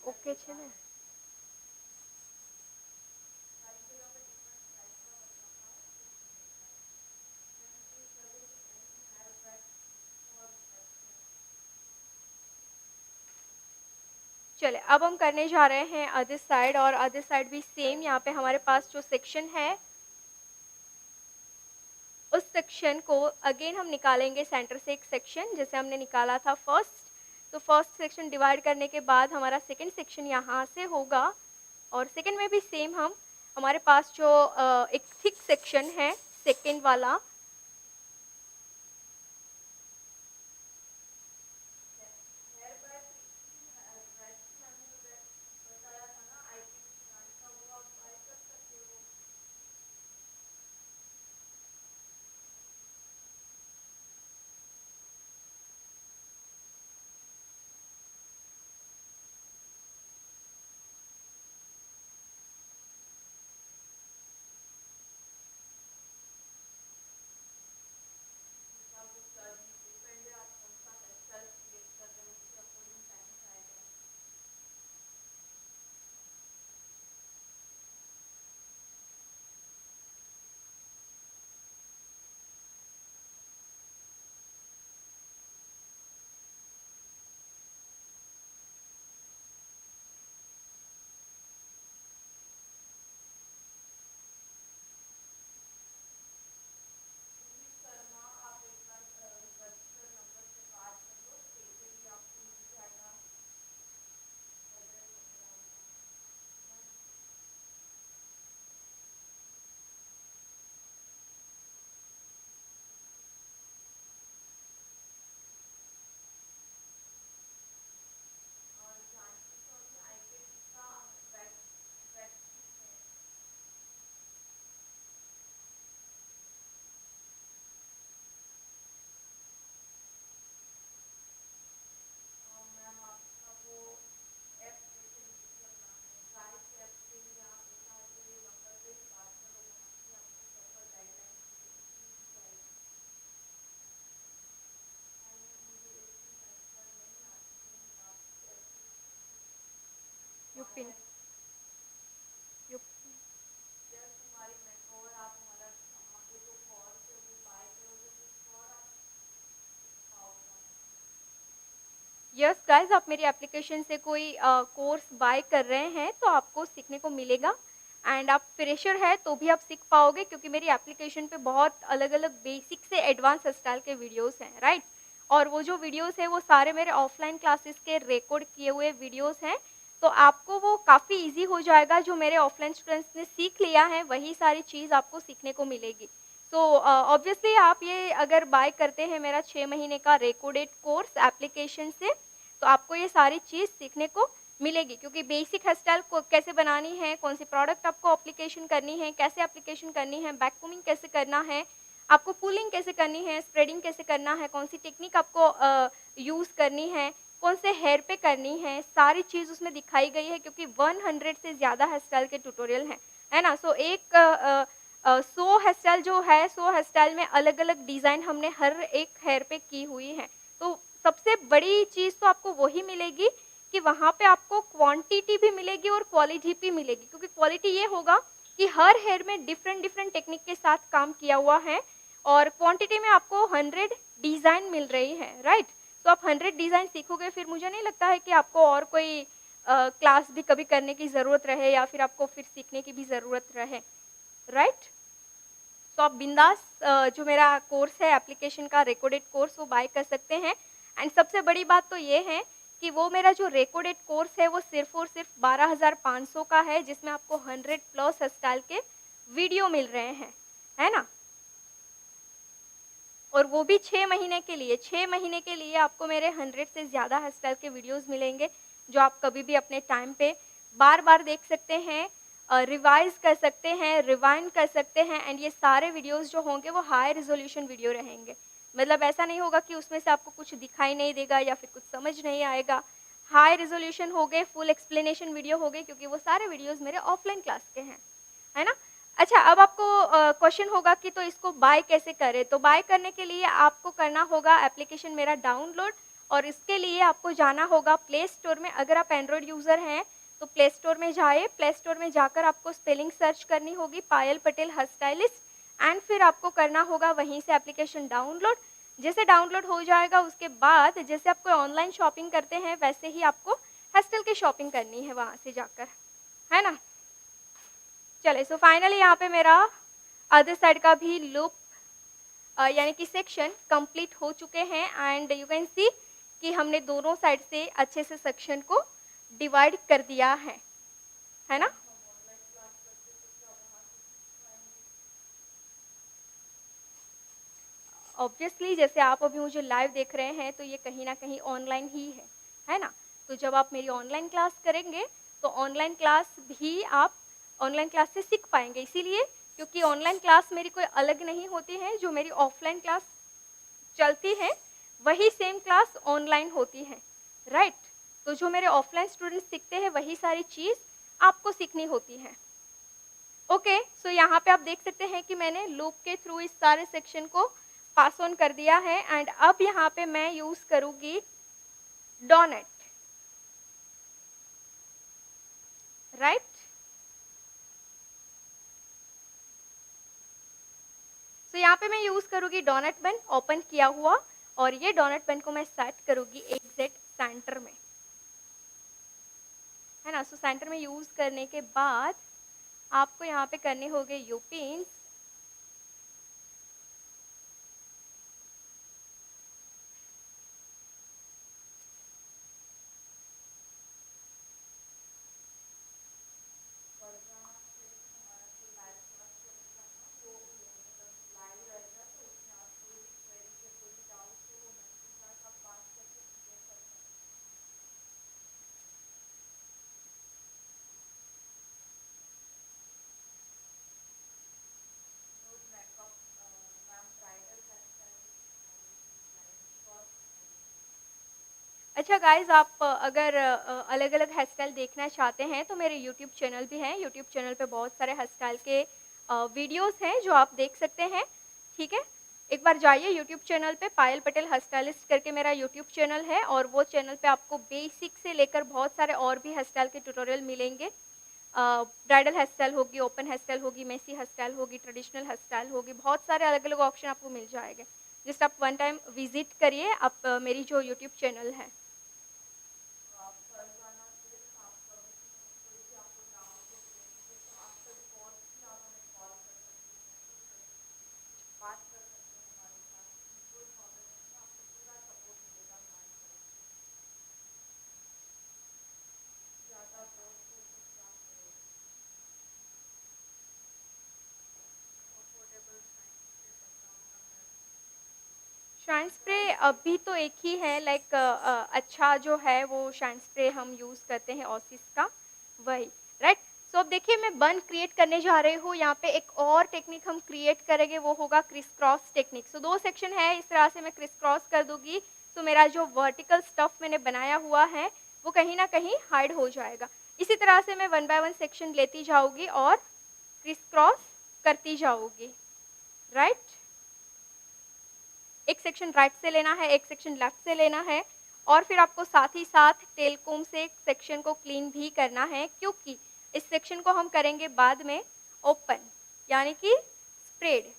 ओके चले। चले, अब हम करने जा रहे हैं अदर साइड, और अदर साइड भी सेम यहाँ पे हमारे पास जो सेक्शन है उस सेक्शन को अगेन हम निकालेंगे सेंटर से एक सेक्शन, जैसे हमने निकाला था फर्स्ट। तो फर्स्ट सेक्शन डिवाइड करने के बाद हमारा सेकंड सेक्शन यहाँ से होगा, और सेकंड में भी सेम हमारे पास जो एक थिक सेक्शन है सेकंड वाला, यूपिन यस गाइस, आप मेरी एप्लीकेशन से कोई कोर्स बाय कर रहे हैं तो आपको सीखने को मिलेगा, एंड आप फ्रेशर है तो भी आप सीख पाओगे, क्योंकि मेरी एप्लीकेशन पे बहुत अलग अलग बेसिक से एडवांस स्टाइल के वीडियोस हैं, राइट। और वो जो वीडियोस है वो सारे मेरे ऑफलाइन क्लासेस के रिकॉर्ड किए हुए वीडियोस हैं, तो आपको वो काफ़ी इजी हो जाएगा। जो मेरे ऑफलाइन स्टूडेंट्स ने सीख लिया है वही सारी चीज़ आपको सीखने को मिलेगी। सो ऑब्वियसली आप ये अगर बाय करते हैं मेरा 6 महीने का रिकॉर्डेड कोर्स एप्लीकेशन से, तो आपको ये सारी चीज़ सीखने को मिलेगी, क्योंकि बेसिक हेयर स्टाइल को कैसे बनानी है, कौन सी प्रोडक्ट आपको एप्लीकेशन करनी है, कैसे एप्लीकेशन करनी है, बैक कोमिंग कैसे करना है, आपको पुलिंग कैसे करनी है, स्प्रेडिंग कैसे करना है, कौन सी टेक्निक आपको यूज़ करनी है, कौन से हेयर पे करनी है, सारी चीज़ उसमें दिखाई गई है, क्योंकि 100 से ज़्यादा हेयर स्टाइल के ट्यूटोरियल हैं, है ना? सो 100 हेयर स्टाइल जो है, 100 हेयर स्टाइल में अलग-अलग डिज़ाइन हमने हर एक हेयर पे की हुई है। तो सबसे बड़ी चीज़ तो आपको वही मिलेगी कि वहाँ पे आपको क्वांटिटी भी मिलेगी और क्वालिटी भी मिलेगी, क्योंकि क्वालिटी ये होगा कि हर हेयर में डिफरेंट टेक्निक के साथ काम किया हुआ है, और क्वांटिटी में आपको 100 डिज़ाइन मिल रही है, राइट? तो आप 100 डिज़ाइन सीखोगे, फिर मुझे नहीं लगता है कि आपको और कोई क्लास भी कभी करने की ज़रूरत रहे, या फिर आपको फिर सीखने की भी ज़रूरत रहे, राइट? तो आप बिंदास जो मेरा कोर्स है एप्लीकेशन का रिकॉर्डेड कोर्स, वो बाय कर सकते हैं। एंड सबसे बड़ी बात तो ये है कि वो मेरा जो रिकॉर्डेड कोर्स है वो सिर्फ और सिर्फ 12,500 का है, जिसमें आपको 100 प्लस स्टाइल के वीडियो मिल रहे हैं, है ना? और वो भी 6 महीने के लिए। 6 महीने के लिए आपको मेरे 100 से ज़्यादा हेयर स्टाइल के वीडियोज़ मिलेंगे, जो आप कभी भी अपने टाइम पे बार-बार देख सकते हैं, रिवाइज़ कर सकते हैं, रिवाइंड कर सकते हैं, एंड ये सारे वीडियोज़ जो होंगे वो हाई रिज़ॉल्यूशन वीडियो रहेंगे। मतलब ऐसा नहीं होगा कि उसमें से आपको कुछ दिखाई नहीं देगा या फिर कुछ समझ नहीं आएगा। हाई रिज़ॉल्यूशन हो गए, फुल एक्सप्लेनेशन वीडियो हो गए, क्योंकि वो सारे वीडियोज़ मेरे ऑफलाइन क्लास के हैं, है ना? अच्छा, अब आपको क्वेश्चन होगा कि तो इसको बाय कैसे करें? तो बाय करने के लिए आपको करना होगा एप्लीकेशन मेरा डाउनलोड, और इसके लिए आपको जाना होगा प्ले स्टोर में। अगर आप एंड्रॉयड यूज़र हैं तो प्ले स्टोर में जाइए, प्ले स्टोर में जाकर आपको स्पेलिंग सर्च करनी होगी पायल पटेल हेयर स्टाइलिस्ट, एंड फिर आपको करना होगा वहीं से एप्लीकेशन डाउनलोड। जैसे डाउनलोड हो जाएगा, उसके बाद जैसे आप कोई ऑनलाइन शॉपिंग करते हैं वैसे ही आपको हेयर स्टाइल की शॉपिंग करनी है वहाँ से जाकर, है ना? चले, सो फाइनली यहाँ पे मेरा अदर साइड का भी लूप यानी कि सेक्शन कंप्लीट हो चुके हैं, एंड यू कैन सी कि हमने दोनों साइड से अच्छे से सेक्शन को डिवाइड कर दिया है ना? ऑब्वियसली जैसे आप अभी मुझे लाइव देख रहे हैं, तो ये कहीं ना कहीं ऑनलाइन ही है ना? तो जब आप मेरी ऑनलाइन क्लास करेंगे तो ऑनलाइन क्लास भी आप ऑनलाइन क्लास से सीख पाएंगे, इसीलिए क्योंकि ऑनलाइन क्लास मेरी कोई अलग नहीं होती है। जो मेरी ऑफलाइन क्लास चलती है वही सेम क्लास ऑनलाइन होती है, राइट? तो जो मेरे ऑफलाइन स्टूडेंट्स सीखते हैं वही सारी चीज़ आपको सीखनी होती है। ओके, सो यहाँ पे आप देख सकते हैं कि मैंने लूप के थ्रू इस सारे सेक्शन को पास ऑन कर दिया है, एंड अब यहाँ पे मैं यूज़ करूँगी डॉनेट, राइट? सो यहाँ पे मैं यूज़ करूँगी डॉनेट पेन ओपन किया हुआ, और ये डॉनेट पेन को मैं सेट करूँगी एग्जैक्ट सेंटर में, है ना? सो सेंटर में यूज़ करने के बाद आपको यहाँ पे करने होंगे यू पिन्स, अच्छा गाइज़, आप अगर अलग-अलग हेयर स्टाइल देखना चाहते हैं तो मेरे यूट्यूब चैनल भी हैं। यूट्यूब चैनल पे बहुत सारे हेयर स्टाइल के वीडियोज़ हैं जो आप देख सकते हैं, ठीक है? एक बार जाइए यूट्यूब चैनल पे, पायल पटेल हेयर स्टाइलिस्ट करके मेरा यूट्यूब चैनल है, और वो चैनल पे आपको बेसिक से लेकर बहुत सारे और भी हेयर स्टाइल के ट्यूटोरियल मिलेंगे। ब्राइडल हेयर स्टाइल होगी, ओपन हेयर स्टाइल होगी, मेसी हेयर स्टाइल होगी, ट्रेडिशनल हेयर स्टाइल होगी, बहुत सारे अलग-अलग ऑप्शन आपको मिल जाएँगे। जस्ट आप वन टाइम विज़िट करिए आप मेरी जो यूट्यूब चैनल है। शाइन स्प्रे अभी तो एक ही है, लाइक अच्छा जो है वो शाइन स्प्रे हम यूज़ करते हैं ओसिस का, वही, राइट? सो अब देखिए मैं बन क्रिएट करने जा रही हूँ। यहाँ पे एक और टेक्निक हम क्रिएट करेंगे, वो होगा क्रिस क्रॉस टेक्निक। सो 2 सेक्शन है, इस तरह से मैं क्रिस क्रॉस कर दूंगी। तो मेरा जो वर्टिकल स्टफ मैंने बनाया हुआ है वो कहीं ना कहीं हाइड हो जाएगा। इसी तरह से मैं 1 बाय 1 सेक्शन लेती जाऊँगी और क्रिस क्रॉस करती जाऊँगी, राइट। एक सेक्शन राइट से लेना है, एक सेक्शन लेफ्ट से लेना है, और फिर आपको साथ ही साथ टेल कोम से एक सेक्शन को क्लीन भी करना है, क्योंकि इस सेक्शन को हम करेंगे बाद में ओपन, यानी कि स्प्रेड।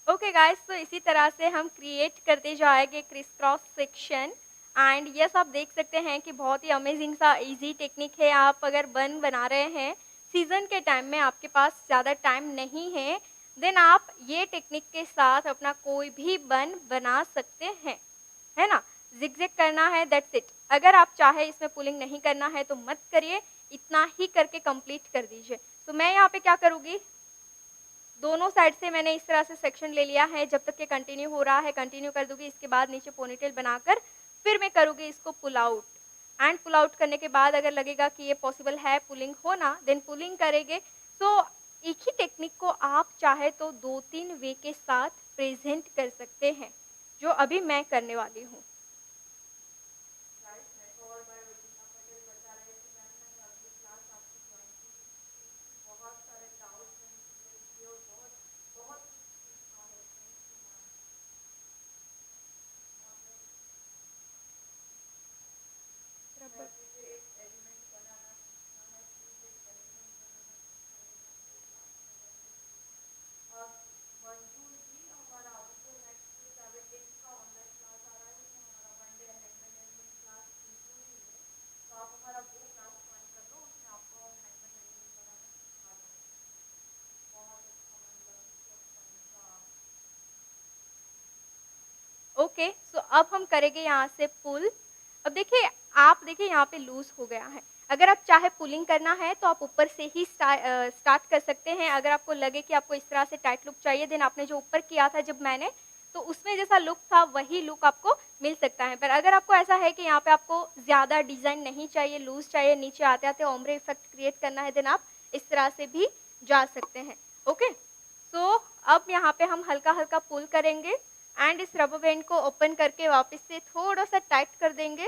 ओके गाइस, तो इसी तरह से हम क्रिएट करते जाएंगे criss cross section. And yes, आप देख सकते हैं कि बहुत ही अमेजिंग सा इजी टेक्निक है। आप अगर बन बना रहे हैं सीजन के टाइम में, आपके पास ज़्यादा टाइम नहीं है, देन आप ये टेक्निक के साथ अपना कोई भी बन बना सकते हैं, है ना। जिगजैग करना है, दैट्स इट। अगर आप चाहे इसमें पुलिंग नहीं करना है तो मत करिए, इतना ही करके कंप्लीट कर दीजिए। तो मैं यहाँ पे क्या करूँगी, दोनों साइड से मैंने इस तरह से सेक्शन ले लिया है। जब तक ये कंटिन्यू हो रहा है कंटिन्यू कर दूंगी, इसके बाद नीचे पोनीटेल बनाकर फिर मैं करूँगी इसको pull out. And pull out करने के बाद अगर लगेगा कि ये पॉसिबल है पुलिंग होना, देन पुलिंग करेंगे। सो एक ही टेक्निक को आप चाहे तो 2-3 वे के साथ प्रेजेंट कर सकते हैं, जो अभी मैं करने वाली हूँ। ओके, सो अब हम करेंगे यहाँ से पुल। अब देखिए, आप देखिए यहाँ पे लूज हो गया है। अगर आप चाहे पुलिंग करना है तो आप ऊपर से ही स्टार्ट कर सकते हैं। अगर आपको लगे कि आपको इस तरह से टाइट लुक चाहिए, देन आपने जो ऊपर किया था जब मैंने, तो उसमें जैसा लुक था वही लुक आपको मिल सकता है। पर अगर आपको ऐसा है कि यहाँ पे आपको ज़्यादा डिज़ाइन नहीं चाहिए, लूज चाहिए, नीचे आते आते ओम्ब्रे इफेक्ट क्रिएट करना है, देन आप इस तरह से भी जा सकते हैं। ओके, सो अब यहाँ पे हम हल्का हल्का पुल करेंगे एंड इस रबर बैंड को ओपन करके वापस से थोड़ा सा टाइट कर देंगे।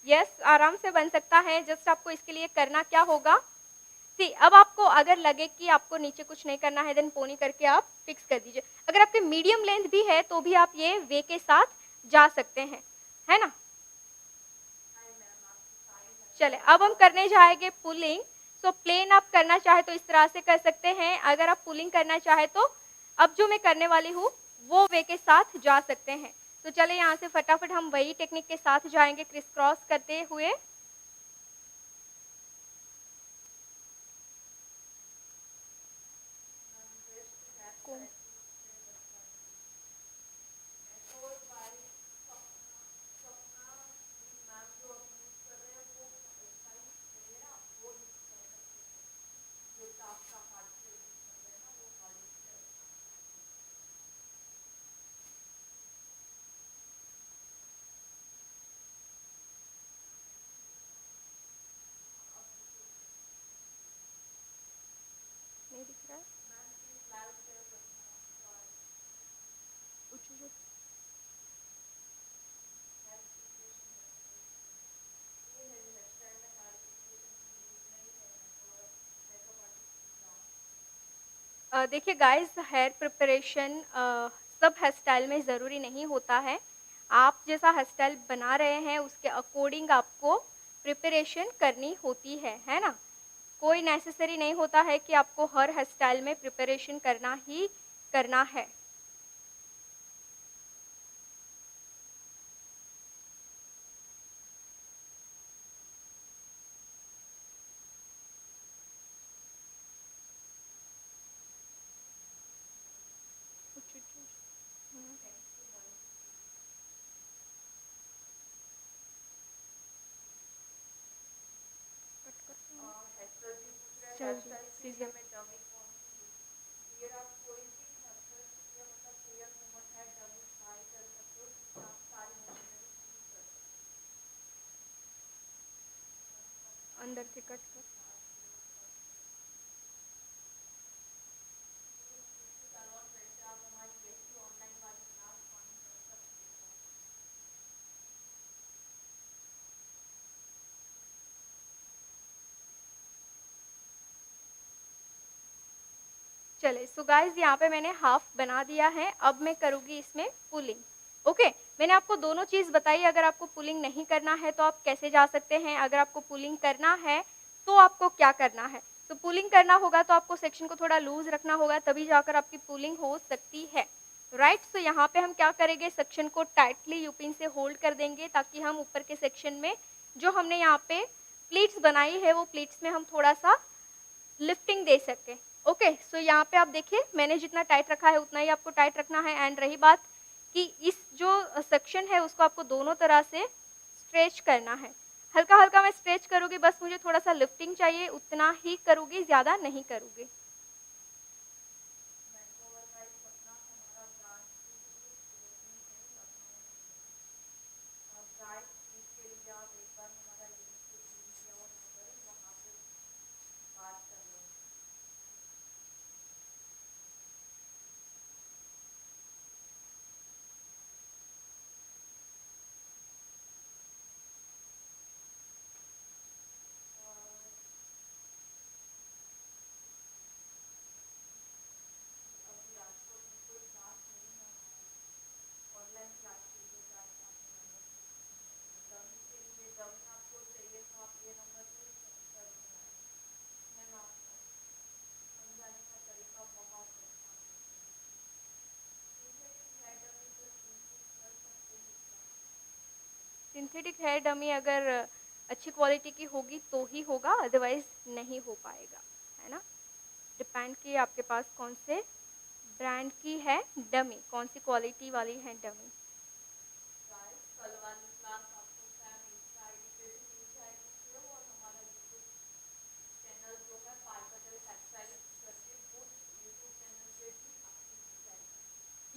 यस, आराम से बन सकता है। जस्ट आपको इसके लिए करना क्या होगा, सी, अब आपको अगर लगे कि आपको नीचे कुछ नहीं करना है, देन पोनी करके आप फिक्स कर दीजिए। अगर आपके मीडियम लेंथ भी है तो भी आप ये वे के साथ जा सकते हैं, है ना। चले, अब हम करने जाएंगे पुलिंग। सो प्लेन आप करना चाहे तो इस तरह से कर सकते हैं। अगर आप पुलिंग करना चाहे तो अब जो मैं करने वाली हूँ वो वे के साथ जा सकते हैं। तो चले, यहाँ से फटाफट हम वही टेक्निक के साथ जाएंगे क्रिस क्रॉस करते हुए। देखिए गाइस, हेयर प्रिपरेशन सब हेयर स्टाइल में ज़रूरी नहीं होता है। आप जैसा हेयर स्टाइल बना रहे हैं उसके अकॉर्डिंग आपको प्रिपरेशन करनी होती है ना? कोई नेसेसरी नहीं होता है कि आपको हर हेयर स्टाइल में प्रिपरेशन करना ही करना है। हुँ, कट करते हैं जल्दी सीज़र। अंदर से कट कर। चले सो गाइस, यहाँ पे मैंने हाफ बना दिया है। अब मैं करूँगी इसमें पुलिंग। ओके, मैंने आपको दोनों चीज़ बताई। अगर आपको पुलिंग नहीं करना है तो आप कैसे जा सकते हैं, अगर आपको पुलिंग करना है तो आपको क्या करना है। तो पुलिंग करना होगा तो आपको सेक्शन को थोड़ा लूज रखना होगा, तभी जाकर आपकी पुलिंग हो सकती है। राइट, सो यहाँ पे हम क्या करेंगे, सेक्शन को टाइटली यूपिन से होल्ड कर देंगे ताकि हम ऊपर के सेक्शन में जो हमने यहाँ पे प्लीट्स बनाई है वो प्लीट्स में हम थोड़ा सा लिफ्टिंग दे सके। ओके, सो यहाँ पे आप देखिए मैंने जितना टाइट रखा है उतना ही आपको टाइट रखना है। एंड रही बात कि इस जो सेक्शन है उसको आपको दोनों तरह से स्ट्रेच करना है। हल्का हल्का मैं स्ट्रेच करूँगी, बस मुझे थोड़ा सा लिफ्टिंग चाहिए, उतना ही करूँगी, ज़्यादा नहीं करूँगी। सिंथेटिक हेयर डमी अगर अच्छी क्वालिटी की होगी तो ही होगा, अदरवाइज नहीं हो पाएगा, है ना। डिपेंड कि आपके पास कौन से ब्रांड की है डमी, कौन सी क्वालिटी वाली है डमी।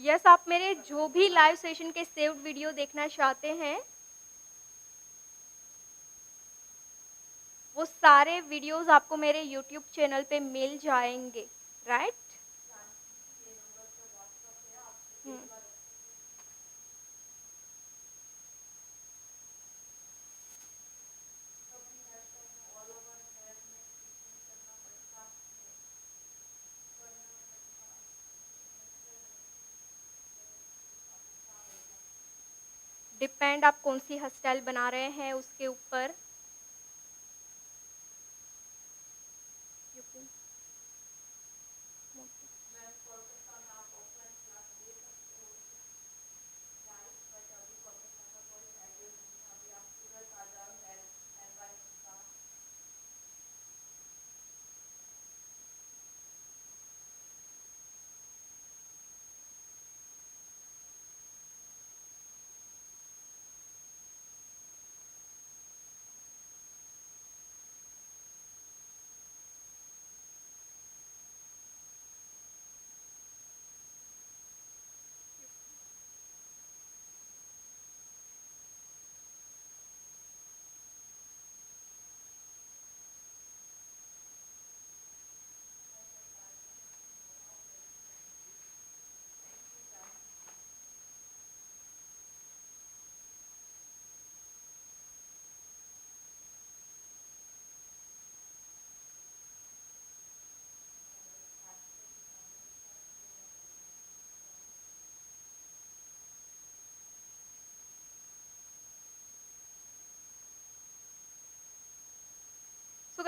यस, आप मेरे जो भी लाइव सेशन के सेव्ड वीडियो देखना चाहते हैं वो सारे वीडियोस आपको मेरे यूट्यूब चैनल पे मिल जाएंगे। राइट। हम्म, डिपेंड आप कौन सी हेयर स्टाइल बना रहे हैं उसके ऊपर।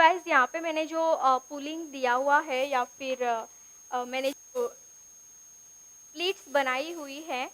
गाइस यहाँ पे मैंने जो पुलिंग दिया हुआ है या फिर मैंने जो प्लीट्स बनाई हुई है,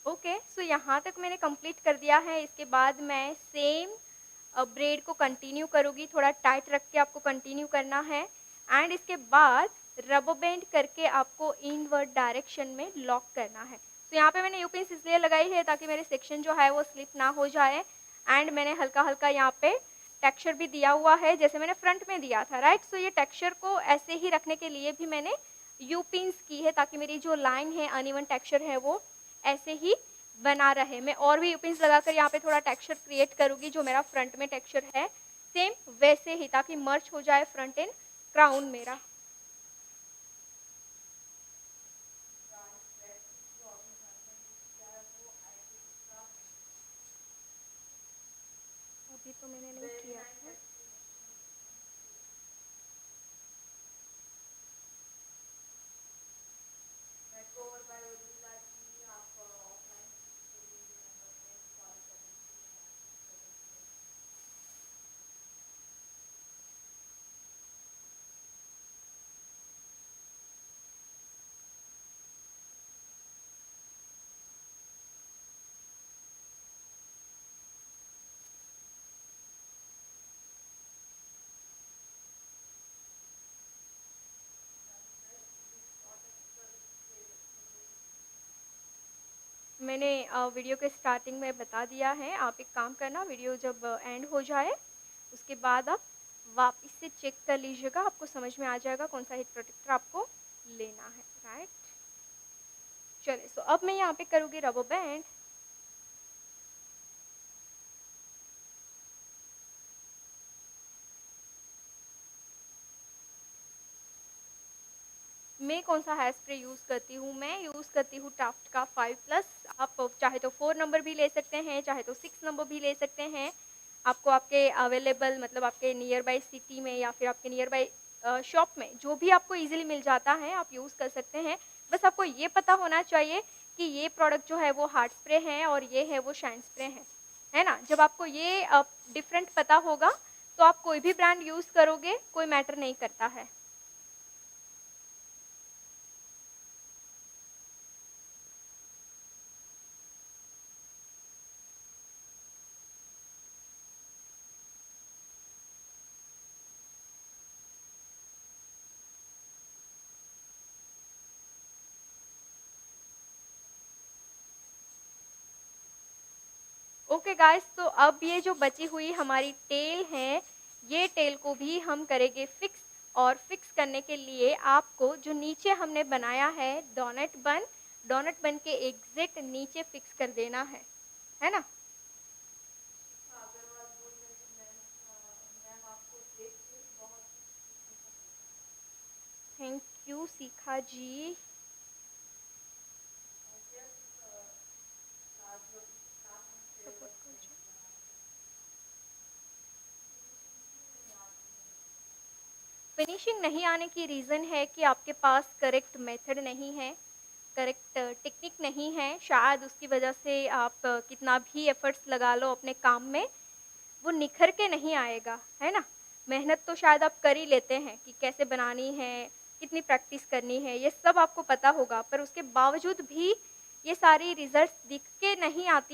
ओके। सो यहाँ तक मैंने कंप्लीट कर दिया है। इसके बाद मैं सेम ब्रेड को कंटिन्यू करूँगी, थोड़ा टाइट रख के आपको कंटिन्यू करना है। एंड इसके बाद रबर बैंड करके आपको इनवर्ड डायरेक्शन में लॉक करना है। तो यहाँ पे मैंने यूपिन्स इसलिए लगाई है ताकि मेरे सेक्शन जो है वो स्लिप ना हो जाए। एंड मैंने हल्का हल्का यहाँ पे टेक्सचर भी दिया हुआ है जैसे मैंने फ्रंट में दिया था, राइट। सो ये टेक्सचर को ऐसे ही रखने के लिए भी मैंने यूपिन्स की है ताकि मेरी जो लाइन है, अनइवन टेक्सचर है, वो ऐसे ही बना रहे। मैं और भी यूपिन्स लगाकर यहाँ पे थोड़ा टेक्सचर क्रिएट करूँगी जो मेरा फ्रंट में टेक्सचर है, सेम वैसे ही, ताकि मर्ज हो जाए फ्रंट एंड क्राउन मेरा। अभी तो मैंने नहीं किया था। मैंने वीडियो के स्टार्टिंग में बता दिया है। आप एक काम करना, वीडियो जब एंड हो जाए उसके बाद आप वापस से चेक कर लीजिएगा, आपको समझ में आ जाएगा कौन सा हीट प्रोटेक्टर आपको लेना है, राइट। चलिए, सो अब मैं यहाँ पे करूँगी रबर बैंड। मैं कौन सा हेयर स्प्रे यूज़ करती हूँ, मैं यूज़ करती हूँ टाफ्ट का 5+। आप चाहे तो 4 नंबर भी ले सकते हैं, चाहे तो 6 नंबर भी ले सकते हैं। आपको आपके अवेलेबल, मतलब आपके नियर बाई सिटी में या फिर आपके नियर बाई शॉप में जो भी आपको इजीली मिल जाता है आप यूज़ कर सकते हैं। बस आपको ये पता होना चाहिए कि ये प्रोडक्ट जो है वो हार्ड स्प्रे है और ये है वो शाइन स्प्रे है ना। जब आपको ये डिफरेंट पता होगा तो आप कोई भी ब्रांड यूज़ करोगे, कोई मैटर नहीं करता है। ओके गाइस, तो अब ये जो बची हुई हमारी टेल है, ये टेल को भी हम करेंगे फिक्स। और फिक्स करने के लिए आपको जो नीचे हमने बनाया है डोनट बन के एग्जैक्ट नीचे फिक्स कर देना है ना। Thank you Shikha ji. Finishing नहीं आने की रीज़न है कि आपके पास करेक्ट मेथड नहीं है। करेक्ट टेक्निक नहीं है, शायद उसकी वजह से आप कितना भी एफर्ट्स लगा लो अपने काम में, वो निखर के नहीं आएगा, है ना? मेहनत तो शायद आप कर ही लेते हैं कि कैसे बनानी है, कितनी प्रैक्टिस करनी है, ये सब आपको पता होगा, पर उसके बावजूद भी ये सारी रिज़ल्ट्स दिख के नहीं आती